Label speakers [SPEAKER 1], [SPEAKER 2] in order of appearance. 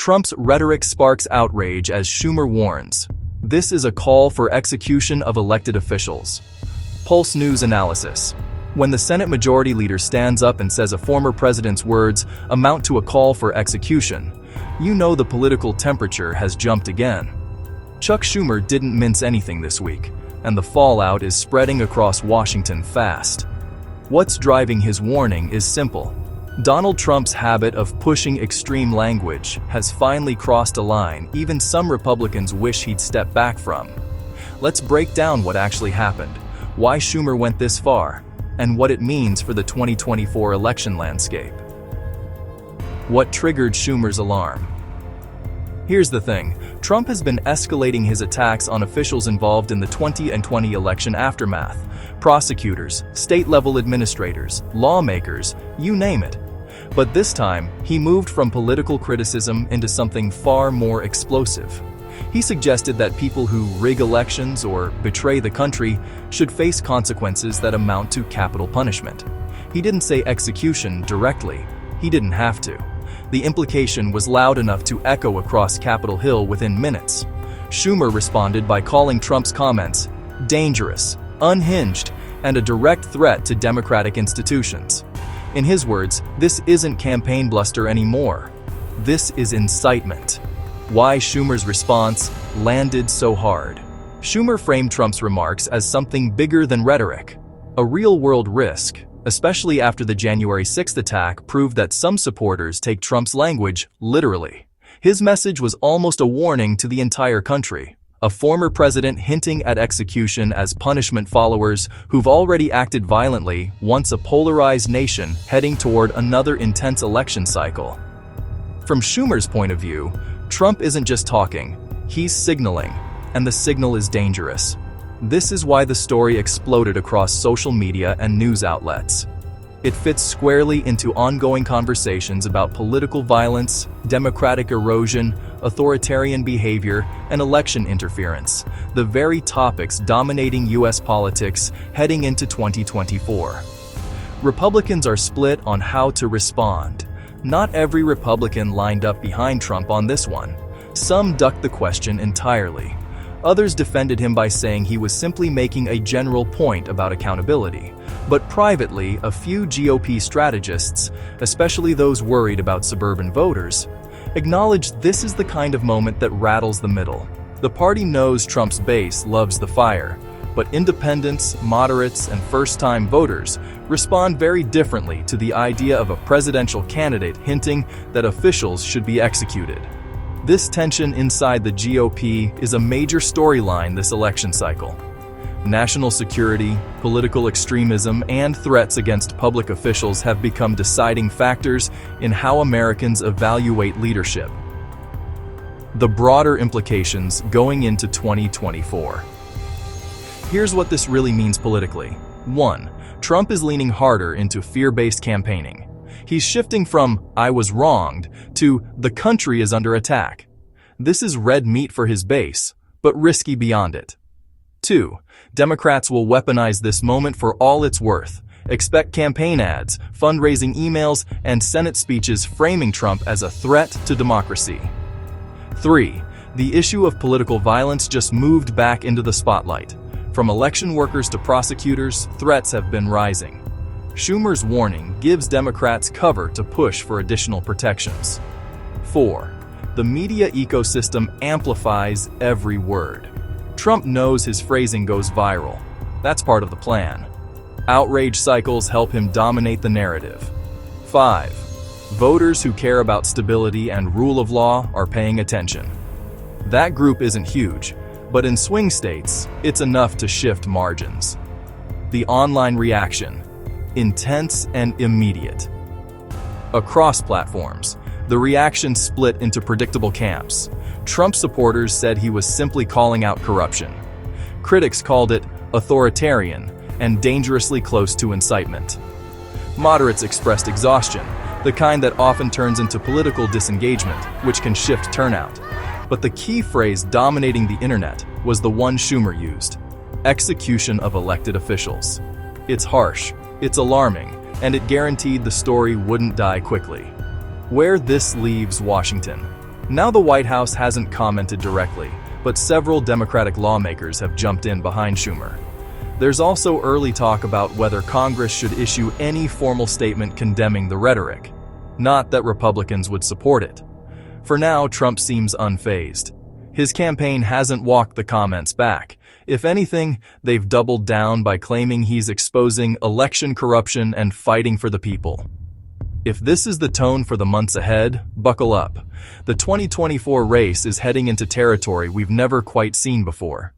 [SPEAKER 1] Trump's rhetoric sparks outrage as Schumer warns, "This is a call for execution of elected officials." Pulse News analysis. When the Senate Majority Leader stands up and says a former president's words amount to a call for execution, you know the political temperature has jumped again. Chuck Schumer didn't mince anything this week, and the fallout is spreading across Washington fast. What's driving his warning is simple. Donald Trump's habit of pushing extreme language has finally crossed a line even some Republicans wish he'd step back from. Let's break down what actually happened, why Schumer went this far, and what it means for the 2024 election landscape. What triggered Schumer's alarm? Here's the thing, Trump has been escalating his attacks on officials involved in the 2020 election aftermath. Prosecutors, state-level administrators, lawmakers, you name it. But this time, he moved from political criticism into something far more explosive. He suggested that people who rig elections or betray the country should face consequences that amount to capital punishment. He didn't say execution directly. He didn't have to. The implication was loud enough to echo across Capitol Hill within minutes. Schumer responded by calling Trump's comments dangerous, unhinged, and a direct threat to democratic institutions. In his words, this isn't campaign bluster anymore. This is incitement. Why Schumer's response landed so hard? Schumer framed Trump's remarks as something bigger than rhetoric, a real-world risk, especially after the January 6th attack proved that some supporters take Trump's language literally. His message was almost a warning to the entire country. A former president hinting at execution as punishment followers who've already acted violently once a polarized nation heading toward another intense election cycle. From Schumer's point of view, Trump isn't just talking, he's signaling, and the signal is dangerous. This is why the story exploded across social media and news outlets. It fits squarely into ongoing conversations about political violence, democratic erosion, authoritarian behavior, and election interference, the very topics dominating U.S. politics heading into 2024. Republicans are split on how to respond. Not every Republican lined up behind Trump on this one. Some ducked the question entirely. Others defended him by saying he was simply making a general point about accountability. But privately, a few GOP strategists, especially those worried about suburban voters, acknowledged this is the kind of moment that rattles the middle. The party knows Trump's base loves the fire, but independents, moderates, and first-time voters respond very differently to the idea of a presidential candidate hinting that officials should be executed. This tension inside the GOP is a major storyline this election cycle. National security, political extremism, and threats against public officials have become deciding factors in how Americans evaluate leadership. The broader implications going into 2024. Here's what this really means politically. 1. Trump is leaning harder into fear-based campaigning. He's shifting from "I was wronged" to "the country is under attack." This is red meat for his base, but risky beyond it. 2. Democrats will weaponize this moment for all it's worth. Expect campaign ads, fundraising emails, and Senate speeches framing Trump as a threat to democracy. 3. The issue of political violence just moved back into the spotlight. From election workers to prosecutors, threats have been rising. Schumer's warning gives Democrats cover to push for additional protections. 4. The media ecosystem amplifies every word. Trump knows his phrasing goes viral. That's part of the plan. Outrage cycles help him dominate the narrative. 5. Voters who care about stability and rule of law are paying attention. That group isn't huge, but in swing states, it's enough to shift margins. The online reaction. Intense and immediate. Across platforms, the reaction split into predictable camps. Trump supporters said he was simply calling out corruption. Critics called it authoritarian and dangerously close to incitement. Moderates expressed exhaustion, the kind that often turns into political disengagement, which can shift turnout. But the key phrase dominating the internet was the one Schumer used: execution of elected officials. It's harsh, it's alarming, and it guaranteed the story wouldn't die quickly. Where this leaves Washington. Now the White House hasn't commented directly, but several Democratic lawmakers have jumped in behind Schumer. There's also early talk about whether Congress should issue any formal statement condemning the rhetoric. Not that Republicans would support it. For now, Trump seems unfazed. His campaign hasn't walked the comments back. If anything, they've doubled down by claiming he's exposing election corruption and fighting for the people. If this is the tone for the months ahead, buckle up. The 2024 race is heading into territory we've never quite seen before.